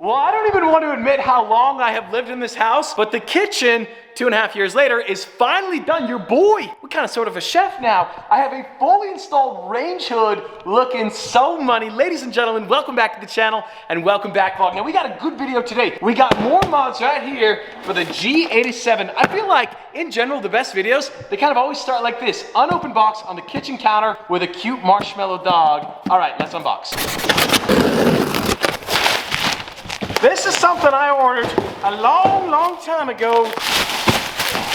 Well, I don't even want to admit how long I have lived in this house, but the kitchen, 2.5 years later, is finally done. Your boy, we're kind of sort of a chef now. I have a fully installed range hood looking so money. Ladies and gentlemen, welcome back to the channel and welcome back, vlog. Now, we got a good video today. We got more mods right here for the G87. I feel like, in general, the best videos, they kind of always start like this. Unopened box on the kitchen counter with a cute marshmallow dog. All right, let's unbox. This is something I ordered a long time ago.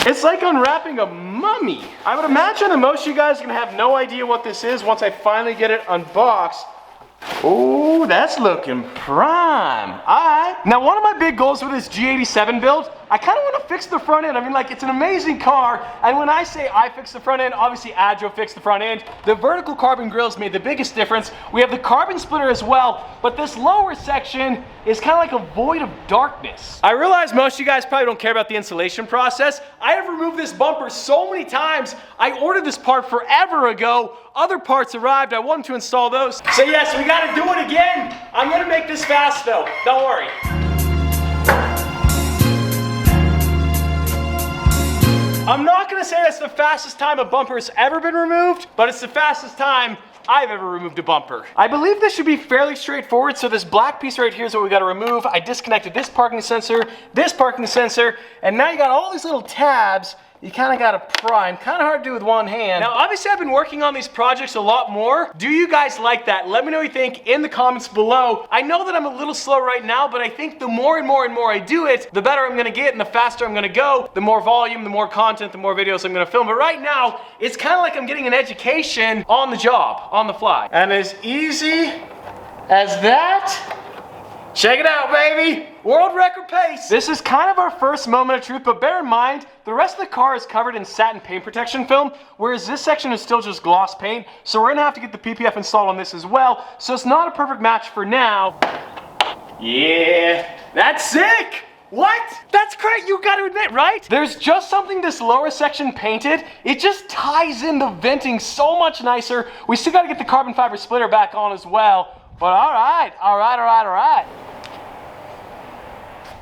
It's like unwrapping a mummy. I would imagine that most of you guys are gonna have no idea what this is once I finally get it unboxed. Oh, that's looking prime. All right. Now, one of my big goals with this G87 build, I kind of want to fix the front end. I mean, like, it's an amazing car. And when I say I fix the front end, obviously Adjo fixed the front end. The vertical carbon grills made the biggest difference. We have the carbon splitter as well, but this lower section is kind of like a void of darkness. I realize most of you guys probably don't care about the installation process. I have removed this bumper so many times. I ordered this part forever ago. Other parts arrived. I wanted to install those. So yes, we got to do it again. I'm going to make this fast though. Don't worry. I'm not going to say that's the fastest time a bumper has ever been removed, but it's the fastest time I've ever removed a bumper. I believe this should be fairly straightforward. So this black piece right here is what we got to remove. I disconnected this parking sensor, and now you got all these little tabs you kind of got to prime. Kind of hard to do with one hand. Now, obviously, I've been working on these projects a lot more. Do you guys like that? Let me know what you think in the comments below. I know that I'm a little slow right now, but I think the more and more I do it, the better I'm going to get and the faster I'm going to go. The more volume, the more content, the more videos I'm going to film. But right now, it's kind of like I'm getting an education on the job, on the fly. And as easy as that, check it out, baby. World record pace. This is kind of our first moment of truth, but bear in mind, the rest of the car is covered in satin paint protection film, whereas this section is still just gloss paint. So we're gonna have to get the PPF installed on this as well. So it's not a perfect match for now. Yeah, that's sick. What? That's great, you gotta admit, right? There's just something this lower section painted. It just ties in the venting so much nicer. We still gotta get the carbon fiber splitter back on as well. But all right.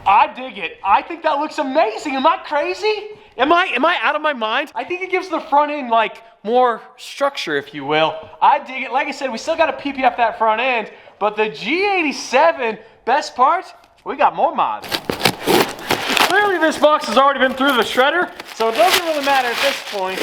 I dig it. I think that looks amazing. Am I crazy? Am I out of my mind? I think it gives the front end like more structure, if you will. I dig it. Like I said, we still got to PPF that front end, but the G87, best part, we got more mods. Clearly this box has already been through the shredder, so it doesn't really matter at this point.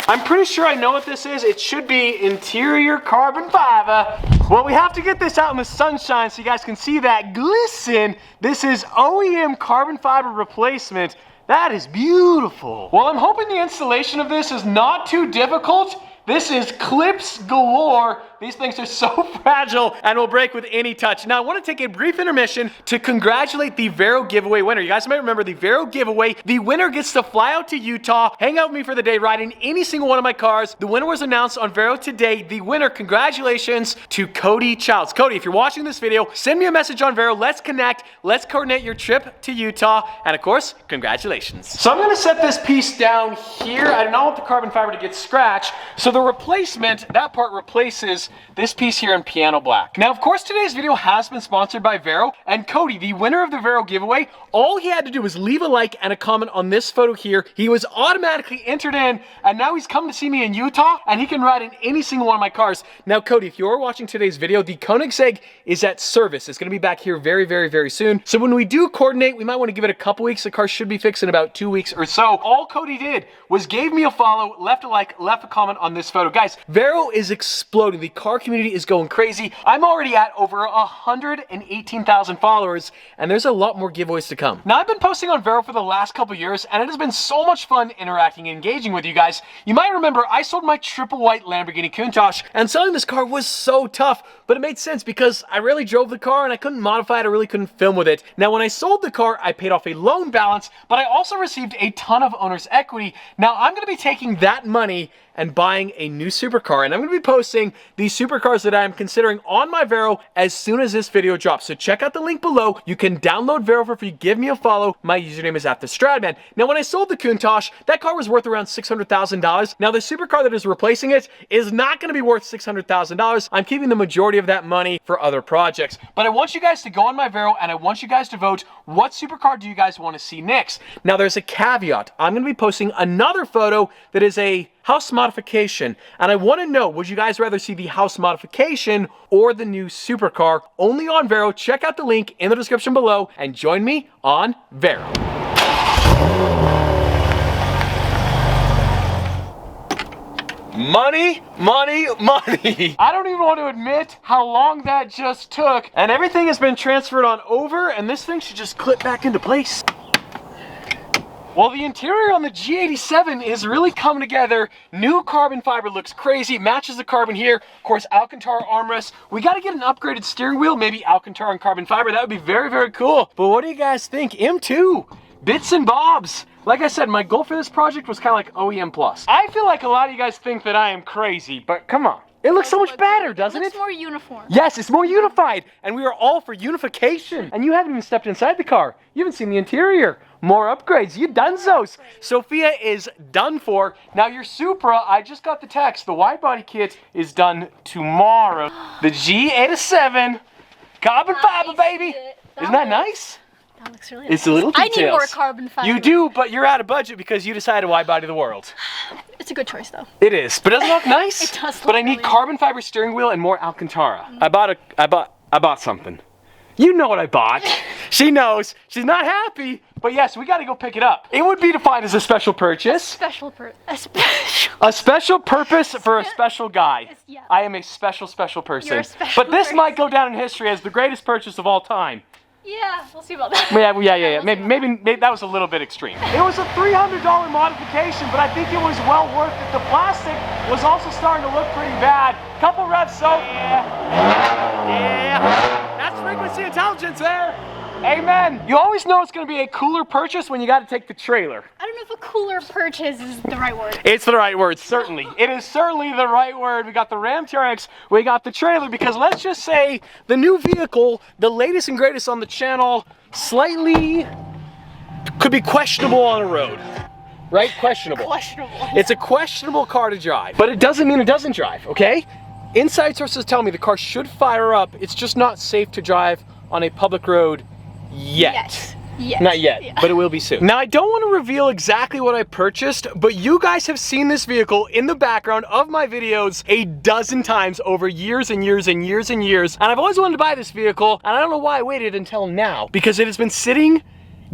I'm pretty sure I know what this is. It should be interior carbon fiber. Well, we have to get this out in the sunshine so you guys can see that glisten. This is OEM carbon fiber replacement. That is beautiful. Well, I'm hoping the installation of this is not too difficult. This is clips galore. These things are so fragile and will break with any touch. Now, I want to take a brief intermission to congratulate the Vero giveaway winner. You guys might remember the Vero giveaway. The winner gets to fly out to Utah, hang out with me for the day, ride in any single one of my cars. The winner was announced on Vero today. The winner, congratulations to Cody Childs. Cody, if you're watching this video, send me a message on Vero. Let's connect. Let's coordinate your trip to Utah. And of course, congratulations. So I'm going to set this piece down here. I do not want the carbon fiber to get scratched. So the replacement, that part replaces this piece here in piano black. Now, of course, today's video has been sponsored by Vero, and Cody, the winner of the Vero giveaway, all he had to do was leave a like and a comment on this photo here. He was automatically entered in, and now he's come to see me in Utah, and he can ride in any single one of my cars. Now, Cody, if you're watching today's video, the Koenigsegg is at service. It's gonna be back here very soon. So when we do coordinate, we might wanna give it a couple weeks. The car should be fixed in about 2 weeks or so. All Cody did was gave me a follow, left a like, left a comment on this photo. Guys, Vero is exploding. The car community is going crazy. I'm already at over 118,000 followers, and there's a lot more giveaways to come. Now, I've been posting on Vero for the last couple years, and it has been so much fun interacting and engaging with you guys. You might remember I sold my triple white Lamborghini Countach, and selling this car was so tough, but it made sense because I really drove the car and I couldn't modify it, I really couldn't film with it. Now, when I sold the car, I paid off a loan balance, but I also received a ton of owner's equity. Now, I'm gonna be taking that money and buying a new supercar. And I'm going to be posting these supercars that I'm considering on my Vero as soon as this video drops. So check out the link below. You can download Vero for free. Give me a follow. My username is @TheStradman. Now, when I sold the Countach, that car was worth around $600,000. Now, the supercar that is replacing it is not going to be worth $600,000. I'm keeping the majority of that money for other projects. But I want you guys to go on my Vero and I want you guys to vote, what supercar do you guys want to see next? Now, there's a caveat. I'm going to be posting another photo that is a house modification, and I want to know, would you guys rather see the house modification or the new supercar? Only on Vero. Check out the link in the description below and join me on Vero. Money, money, money. I don't even want to admit how long that just took, and everything has been transferred on over, and this thing should just clip back into place. Well, the interior on the G87 is really coming together. New carbon fiber looks crazy, matches the carbon here. Of course, Alcantara armrests. We got to get an upgraded steering wheel, maybe Alcantara and carbon fiber. That would be very, very cool. But what do you guys think? M2, bits and bobs. Like I said, my goal for this project was kind of like OEM plus. I feel like a lot of you guys think that I am crazy, but come on. It looks so much better, doesn't it? It's more uniform. Yes, it's more unified. And we are all for unification. And you haven't even stepped inside the car. You haven't seen the interior. More upgrades. You donezo. Sophia is done for. Now your Supra, I just got the text. The wide body kit is done tomorrow. The G87 carbon fiber, baby. Isn't that nice? That looks really It's nice. a little details. I need more carbon fiber. You do, but you're out of budget because you decided wide body the world. It's a good choice, though. It is, but doesn't it look nice? It does look But I need really carbon fiber steering wheel and more Alcantara. I bought something. You know what I bought. She knows. She's not happy, but yes, we got to go pick it up. It would be defined as a special purchase. A special purpose for a special guy. Yeah. I am a special person. You're a special But this person. might go down in history as the greatest purchase of all time. Yeah, we'll see about that. Yeah. Maybe that was a little bit extreme. It was a $300 modification, but I think it was well worth it. The plastic was also starting to look pretty bad. Couple revs, so yeah. That's frequency intelligence there. Amen. You always know it's going to be a cooler purchase when you got to take the trailer. I don't know if a cooler purchase is the right word. It's the right word, certainly. It is certainly the right word. We got the Ram TRX, we got the trailer, because let's just say the new vehicle, the latest and greatest on the channel, slightly could be questionable on a road. Right? Questionable. Questionable. It's a questionable car to drive, but it doesn't mean it doesn't drive, okay? Inside sources tell me the car should fire up. It's just not safe to drive on a public road yet. Not yet, yeah. but it will be soon. Now, I don't want to reveal exactly what I purchased, but you guys have seen this vehicle in the background of my videos a dozen times over years and years and years and years. And I've always wanted to buy this vehicle, and I don't know why I waited until now, because it has been sitting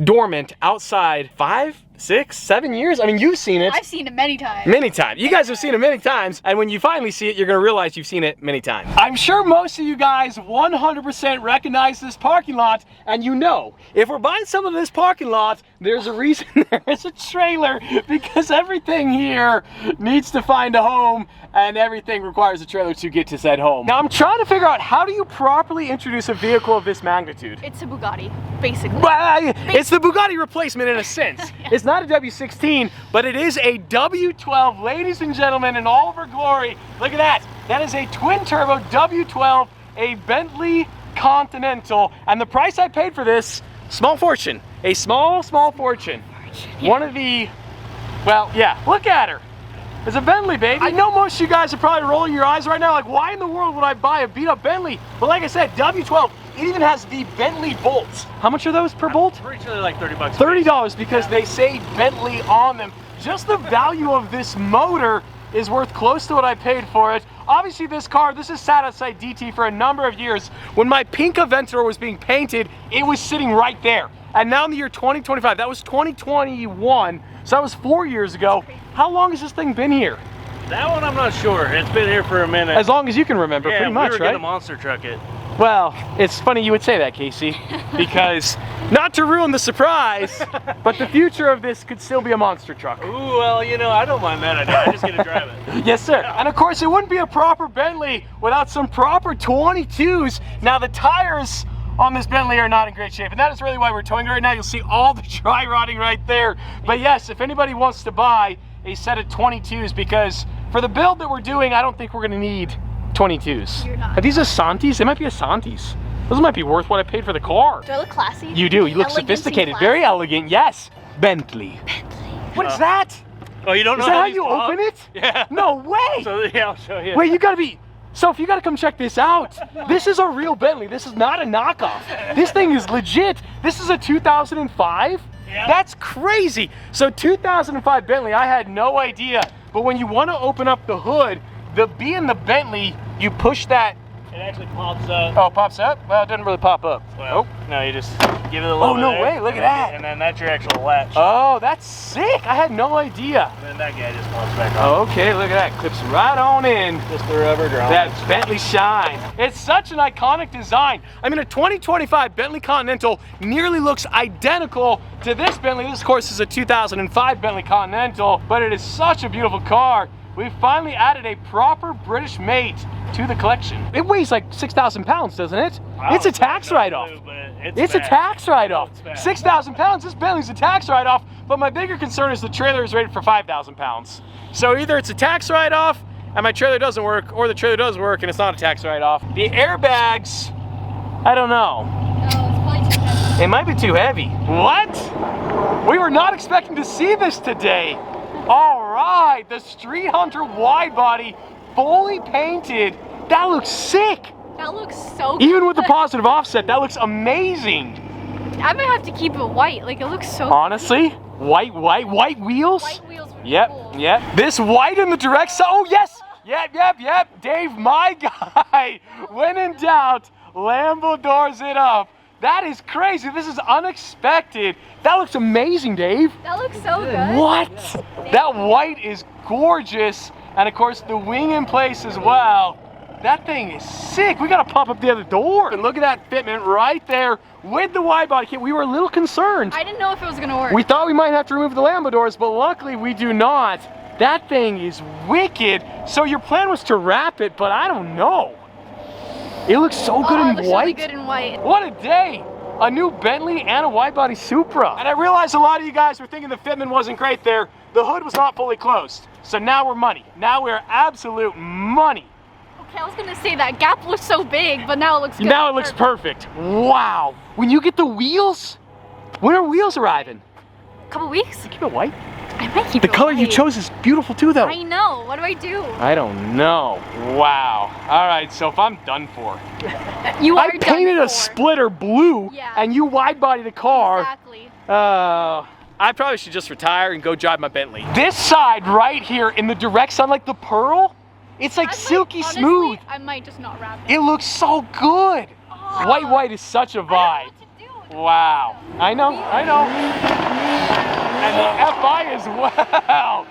dormant outside 5, 6, 7 years. I mean, you've seen it. I've seen it many times. Many times. You guys have seen it many times, and when you finally see it, you're gonna realize you've seen it many times. I'm sure most of you guys 100% recognize this parking lot, and you know, if we're buying something in this parking lot, there's a reason there is a trailer, because everything here needs to find a home, and everything requires a trailer to get to said home. Now, I'm trying to figure out, how do you properly introduce a vehicle of this magnitude? It's a Bugatti, basically. Well, it's the Bugatti replacement in a sense. It's not a W16, but it is a W12, ladies and gentlemen, in all of her glory. Look at that. That is a twin-turbo W12, a Bentley Continental, and the price I paid for this, small fortune. A small fortune. Yeah. One of the, well, yeah, look at her. It's a Bentley, baby. I know most of you guys are probably rolling your eyes right now, like, why in the world would I buy a beat-up Bentley? But like I said, W12, it even has the Bentley bolts. How much are those per bolt? Pretty sure they're like 30 bucks. $30, because they say Bentley on them. Just the value of this motor is worth close to what I paid for it. Obviously this car, this has sat outside DT for a number of years. When my pink Aventador was being painted, it was sitting right there. And now in the year 2025, that was 2021, so that was 4 years ago. How long has this thing been here? That one I'm not sure. It's been here for a minute. As long as you can remember, yeah, pretty much, we were right? gonna monster truck it. Well, it's funny you would say that, Casey, because not to ruin the surprise, but the future of this could still be a monster truck. Ooh, well, you know, I don't mind that idea. I just get to drive it. Yes, sir. And of course, it wouldn't be a proper Bentley without some proper 22s. Now, the tires on this Bentley are not in great shape, and that is really why we're towing it right now. You'll see all the dry rotting right there. But yes, if anybody wants to buy a set of 22s, because For the build that we're doing, I don't think we're gonna need 22s. You're not. Are these Asantis? They might be Asantis. Those might be worth what I paid for the car. Do I look classy? You do. You look Elegant and sophisticated. classy. Very elegant. Yes. Bentley. What is that? Oh, you don't know Is that how these you pop? open it? Yeah. No way. So yeah, I'll show you. Wait, you gotta be. Soph, you gotta come check this out. This is a real Bentley. This is not a knockoff. This thing is legit. This is a 2005. Yeah. That's crazy. So 2005 Bentley, I had no idea. But when you want to open up the hood, being the Bentley, you push that. It actually pops up. Oh, it pops up? Well, it doesn't really pop up. Well, no, you just give it a little. Oh, no there, way, look at that. And then that's your actual latch. Oh, that's sick. I had no idea. And then that guy just pops back on. Okay, look at that. Clips right on in. Just the rubber drum. That Bentley shine. It's such an iconic design. I mean, a 2025 Bentley Continental nearly looks identical to this Bentley. This, of course, is a 2005 Bentley Continental, but it is such a beautiful car. We've finally added a proper British mate to the collection. It weighs like 6,000 pounds, doesn't it? It's a tax write-off. It's a tax write-off. 6,000 pounds, this Bentley's a tax write-off, but my bigger concern is the trailer is rated for 5,000 pounds. So either it's a tax write-off and my trailer doesn't work, or the trailer does work and it's not a tax write-off. The airbags, I don't know. No, it's probably too heavy. It might be too heavy. What? We were not expecting to see this today. All right, the Street Hunter wide body, fully painted. That looks sick. That looks so good. Even with the positive offset, that looks amazing. I might have to keep it white. Like, it looks so Honestly, white wheels? White wheels would be Yep, cool. yep. This white in the direct side. Oh, yes. Yep. Dave, my guy. When in doubt, Lambo doors it up. That is crazy. This is unexpected. That looks amazing, Dave. That looks so good. What? That white is gorgeous. And of course, the wing in place as well. That thing is sick. We gotta pop up the other door. And look at that fitment right there with the wide body kit. We were a little concerned. I didn't know if it was gonna work. We thought we might have to remove the Lambo doors, but luckily we do not. That thing is wicked. So your plan was to wrap it, but I don't know. It looks so good in it looks white. really good in white. What a day. A new Bentley and a wide body Supra. And I realized a lot of you guys were thinking the fitment wasn't great there. The hood was not fully closed. So now we're money. Now we're absolute money. Okay, I was gonna say that gap looks so big, but now it looks good. Now it looks perfect. Wow. When you get the wheels, when are wheels arriving? Couple weeks? Keep it white. I might keep The it color you white. chose is beautiful too, though. I know. What do I do? I don't know. Wow. All right, so if I'm done for. You are I painted done a for. splitter blue, Yeah. and you wide body the car. Exactly. I probably should just retire and go drive my Bentley. This side right here in the direct sun, like the pearl, it's like silky honestly, smooth. I might just not wrap it. It looks so good. Oh. White is such a I don't know vibe. what to do. Wow. I know. And the FI as well.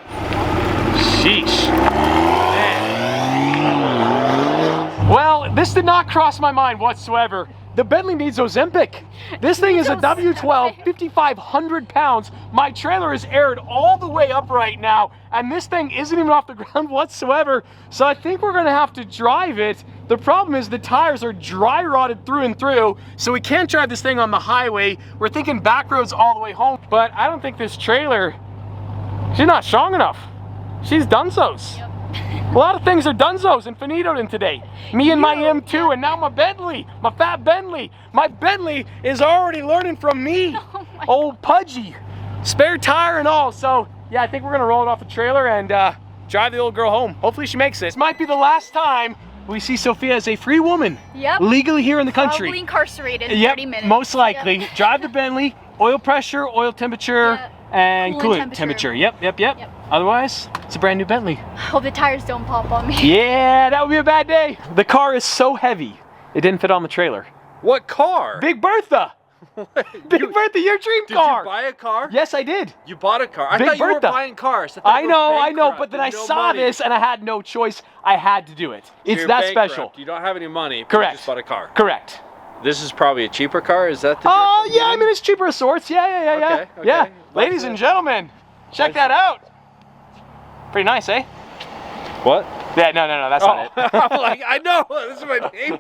Sheesh. Man. Well, this did not cross my mind whatsoever. The Bentley needs Ozempic. This thing is a W12, 5,500 pounds. My trailer is aired all the way up right now, and this thing isn't even off the ground whatsoever. So I think we're gonna have to drive it. The problem is the tires are dry rotted through and through, so we can't drive this thing on the highway. We're thinking back roads all the way home, but I don't think this trailer, she's not strong enough. She's donezo's. Yep. A lot of things are donezo's and finitoed in today. Me and my M2 and now my Bentley, my fat Bentley. My Bentley is already learning from me. Oh my Old Pudgy. Spare tire and all. So yeah, I think we're gonna roll it off the trailer and drive the old girl home. Hopefully she makes it. This might be the last time we see Sophia as a free woman. Yep. Legally here in the country. Probably incarcerated in Yep, 30 minutes. most likely. Yep. Drive the Bentley, oil pressure, oil temperature, Yep. and Coolant coolant temperature. Yep. Yep. Otherwise, it's a brand new Bentley. Hope the tires don't pop on me. Yeah, that would be a bad day. The car is so heavy, it didn't fit on the trailer. What car? Big Bertha. Big Bertha, your dream car. Did you buy a car? Yes, I did. You bought a car. I Big thought you were Bertha. buying cars. I know, but then I saw this and I had no choice. I had to do it. It's You're that bankrupt. special. You don't have any money. But Correct. You just bought a car. Correct. This is probably a cheaper car. Is that the? Oh, difference? yeah, I mean, it's cheaper of sorts. Yeah. Okay. Yeah. Ladies and gentlemen, check that out. Pretty nice, eh? What? Yeah, no, that's not it. I'm like, I know. This is my neighbor.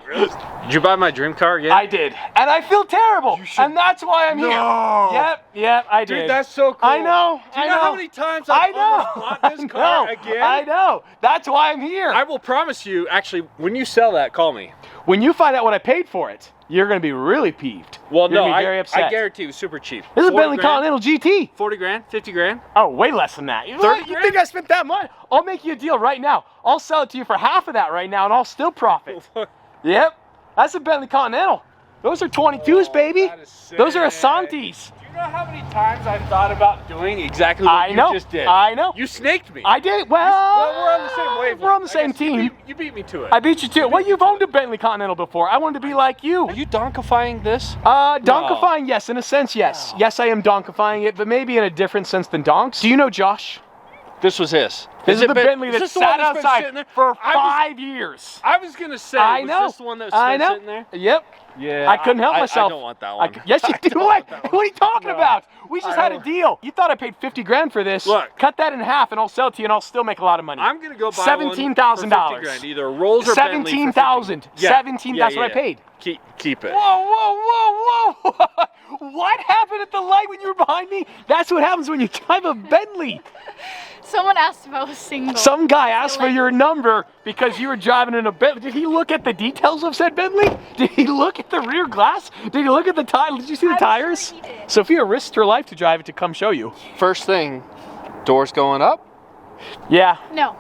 Did you buy my dream car again? I did, and I feel terrible, and that's why I'm No. here. Yep, I did. Dude, that's so cool. I know. Do you know how many times I've almost bought this car again? I know. That's why I'm here. I will promise you, actually, when you sell that, call me. When you find out what I paid for it, you're going to be really peeved. Well, you're no, gonna be very upset. I guarantee it was super cheap. This is a 40 Bentley grand, Continental GT. 40 grand, 50 grand. Oh, way less than that. You 30 You grand? think I spent that much? I'll make you a deal right now. I'll sell it to you for half of that right now, and I'll still profit. Yep, that's a Bentley Continental. Those are 22s, baby. that is sick. Those are Asantes. Do you know how many times I've thought about doing exactly what you just did? I know. You snaked me. I did. Well, we're on the same wavelength. We're on the I same guess team. You beat me to it. I beat you too. Well, you've owned a Bentley Continental before. I wanted to be like you. Are you donkifying this? Donkifying, yes. In a sense, yes. No. Yes, I am donkifying it, but maybe in a different sense than donks. Do you know Josh? This was his. This is the Bentley that sat that's been outside sitting there? for I was- 5 years. I was gonna say, I was know. this the one that was I know. sitting there? Yep. Yeah. I couldn't help myself. I don't want that one. Yes, you do. What? What are you talking No. about? We just I had a don't- deal. You thought I paid 50 grand for this. Look. Cut that in half and I'll sell it to you and I'll still make a lot of money. I'm gonna go buy $17,000. one for 50 grand, either a Rolls or Bentley for 50. 17,000. Yeah. 17, that's what I paid. Keep it. Whoa. What happened at the light when you were behind me? That's what happens when you drive a Bentley. Someone asked if I was single. Some guy asked for your number because you were driving in a Bentley. Did he look at the details of said Bentley? Did he look at the rear glass? Did he look at the tires? Did you see the I'm tires? sure he did. Sophia risked her life to drive it to come show you. First thing, doors going up. Yeah. No.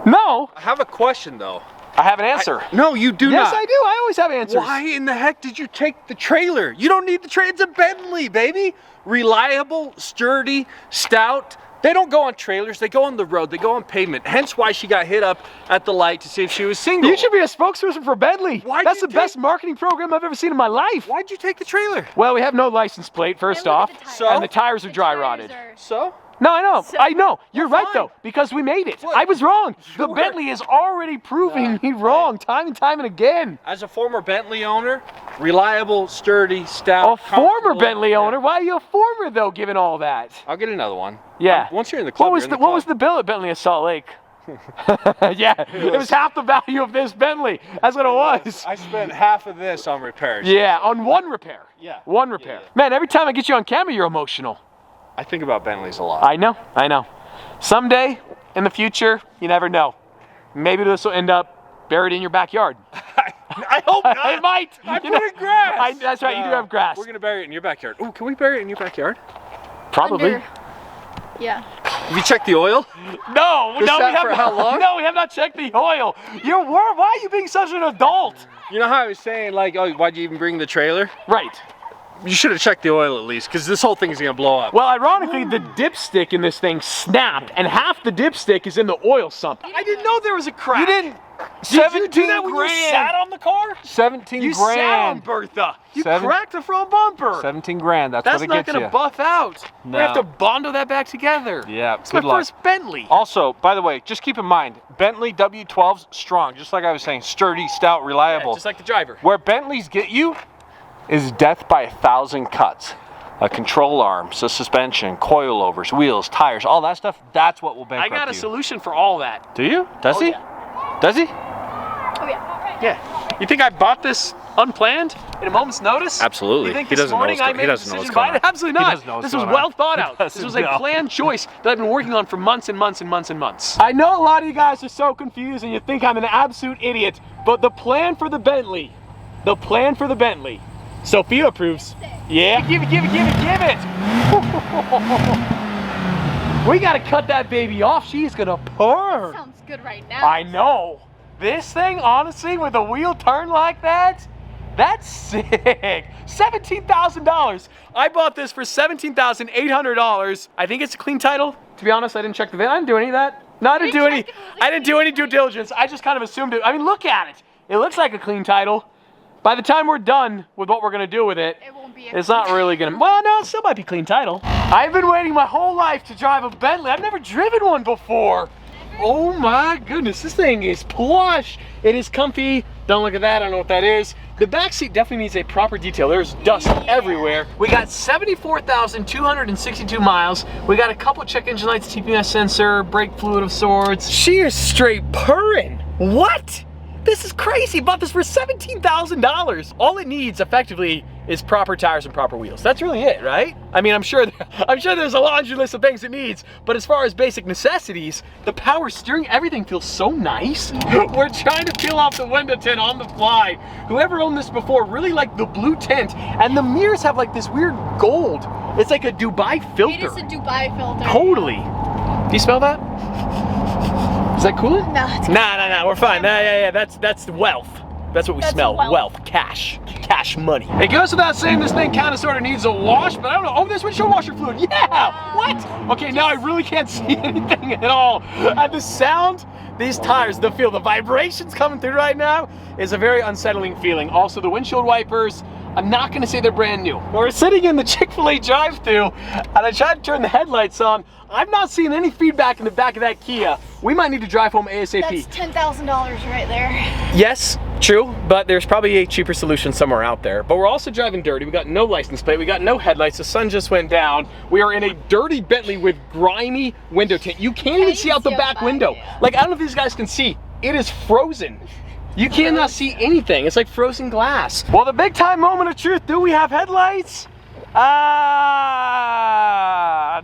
No, I have a question though. I have an answer. No, you do Yes, not. I do. I always have answers. Why in the heck did you take the trailer? You don't need the trailer. It's a Bentley, baby. Reliable, sturdy, stout. They don't go on trailers. They go on the road. They go on pavement. Hence why she got hit up at the light to see if she was single. You should be a spokesperson for Bentley. Why'd That's you the best marketing program I've ever seen in my life. Why'd you take the trailer? Well, we have no license plate, first look at off, the tires. So? and the tires are The dry tires rotted. are- So? No, I know. So- I know. You're Well, right, fine. though, because we made it. What? I was wrong. The Sure. Bentley is already proving me wrong time and time and again. As a former Bentley owner, reliable, sturdy, stout. A former comfortable. Bentley Yeah. owner? Why are you a former, though, given all that? I'll get another one. Yeah. Once you're in the club, What was you're in the the What was club. the bill at Bentley of Salt Lake? Yeah, it was half the value of this Bentley. That's what it was. I spent half of this on repairs. Yeah, on one repair. Yeah. One repair. Yeah. Man, every time I get you on camera, you're emotional. I think about Bentleys a lot. I know. Someday, in the future, you never know. Maybe this will end up buried in your backyard. I hope not. It might. I You put know- in grass. That's right, you do have grass. We're gonna bury it in your backyard. Oh, can we bury it in your backyard? Probably. Under. Yeah. Have you checked the oil? No, This we sat have for not. how long? No, we have not checked the oil. Why are you being such an adult? You know how I was saying, like, oh, why'd you even bring the trailer? Right. You should have checked the oil at least, because this whole thing's gonna blow up. Well, ironically, the dipstick in this thing snapped, and half the dipstick is in the oil sump. I didn't know there was a crack. You didn't. Did you do that when you sat on the car? 17 You sat on Bertha. You cracked the front bumper. 17 grand. That's That's what it not gets gonna you. buff out. We have No. to bundle that back together. Yeah, It's my good luck. first Bentley. Also, by the way, just keep in mind, Bentley W12's strong, just like I was saying, sturdy, stout, reliable. Just like the driver. Where Bentleys get you is death by 1,000 cuts. A control arm, so suspension, coilovers, wheels, tires, all that stuff, that's what will I bankrupt got a you. solution for all that. Do you? Does Oh, he? yeah. Does he? Oh yeah. Yeah. You think I bought this unplanned in a moment's notice? Absolutely. You think He this doesn't know morning what's I go- made he a doesn't know decision what's by going it? on. Absolutely He not. doesn't know what's This was going well on. thought He out. This doesn't was a know. planned choice that I've been working on for months and months and months and months. I know a lot of you guys are so confused and you think I'm an absolute idiot, but the plan for the Bentley, Sophia approves. Yeah, give it. We gotta cut that baby off. She's gonna purr. Sounds good right now. I know. This thing, honestly, with a wheel turn like that, that's sick. $17,000. I bought this for $17,800. I think it's a clean title. To be honest, I didn't check the VIN. I didn't do any of that. No, I didn't do any. I didn't do any due diligence. I just kind of assumed it. I mean, look at it. It looks like a clean title. By the time we're done with what we're gonna do with it, It won't be. it's not really gonna, well, no, it still might be clean title. I've been waiting my whole life to drive a Bentley. I've never driven one before. Oh my goodness, this thing is plush. It is comfy. Don't look at that, I don't know what that is. The back seat definitely needs a proper detail. There's dust everywhere. We got 74,262 miles. We got a couple check engine lights, TPS sensor, brake fluid of sorts. She is straight purring. What? This is crazy. Bought this for $17,000. All it needs effectively is proper tires and proper wheels. That's really it, right? I mean, I'm sure there's a laundry list of things it needs, but as far as basic necessities, the power steering, everything feels so nice. We're trying to peel off the window tint on the fly. Whoever owned this before really liked the blue tint, and the mirrors have like this weird gold. It's like a Dubai filter. It is a Dubai filter. Totally. Do you smell that? Is that cool? No, it's Nah, we're fine. Yeah, that's wealth. That's what we smell. Wealth, cash money. It goes without saying this thing kind of sort of needs a wash, but I don't know. Oh, there's windshield washer fluid. Yeah, what? Okay, now I really can't see anything at all. And the sound, these tires, the feel, the vibrations coming through right now is a very unsettling feeling. Also, the windshield wipers, I'm not gonna say they're brand new. We're sitting in the Chick-fil-A drive-thru, and I tried to turn the headlights on. I'm not seeing any feedback in the back of that Kia. We might need to drive home ASAP. That's $10,000 right there. Yes, true, but there's probably a cheaper solution somewhere out there. But we're also driving dirty. We got no license plate, we got no headlights, the sun just went down. We are in a dirty Bentley with grimy window tint. You can't even see out the back window. Like, I don't know if these guys can see. It is frozen. You cannot see anything. It's like frozen glass. Well, the big time moment of truth, do we have headlights?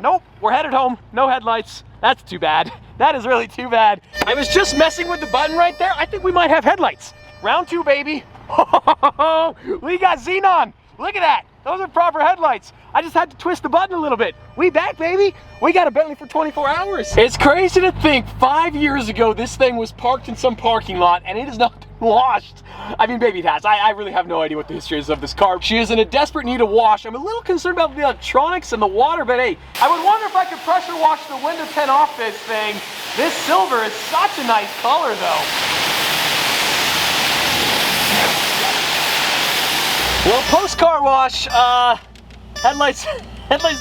Nope, we're headed home. No headlights. That's too bad. That is really too bad. I was just messing with the button right there. I think we might have headlights. Round two, baby. We got xenon. Look at that. Those are proper headlights. I just had to twist the button a little bit. We back, baby. We got a Bentley for 24 hours. It's crazy to think 5 years ago this thing was parked in some parking lot and it is not washed. I mean, baby, it has. I really have no idea what the history is of this car. She is in a desperate need of wash. I'm a little concerned about the electronics and the water, but hey, I would wonder if I could pressure wash the window tint off this thing. This silver is such a nice color, though. Well, post-car wash, headlights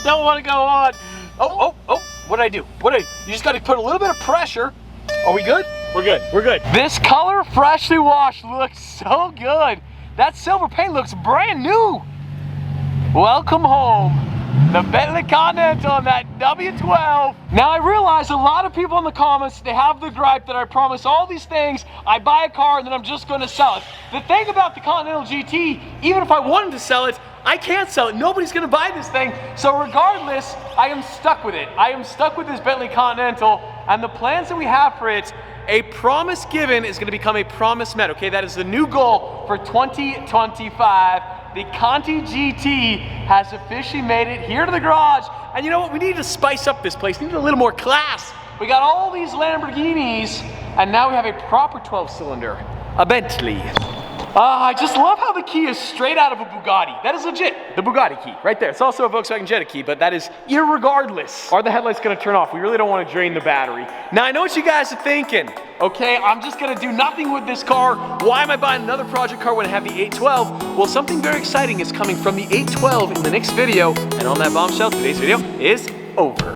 don't want to go on. Oh, what did I do? You just got to put a little bit of pressure. Are we good? We're good. This color, freshly washed, looks so good. That silver paint looks brand new. Welcome home. The Bentley Continental on that W12. Now I realize a lot of people in the comments, they have the gripe that I promise all these things, I buy a car and then I'm just gonna sell it. The thing about the Continental GT, even if I wanted to sell it, I can't sell it. Nobody's gonna buy this thing. So regardless, I am stuck with it. I am stuck with this Bentley Continental, and the plans that we have for it, a promise given is gonna become a promise met, okay? That is the new goal for 2025. The Conti GT has officially made it here to the garage. And you know what? We need to spice up this place. We need a little more class. We got all these Lamborghinis, and now we have a proper 12-cylinder, a Bentley. I just love how the key is straight out of a Bugatti. That is legit, the Bugatti key, right there. It's also a Volkswagen Jetta key, but that is irregardless. Are the headlights gonna turn off? We really don't wanna drain the battery. Now, I know what you guys are thinking. Okay, I'm just gonna do nothing with this car. Why am I buying another project car when I have the 812? Well, something very exciting is coming from the 812 in the next video, and on that bombshell, today's video is over.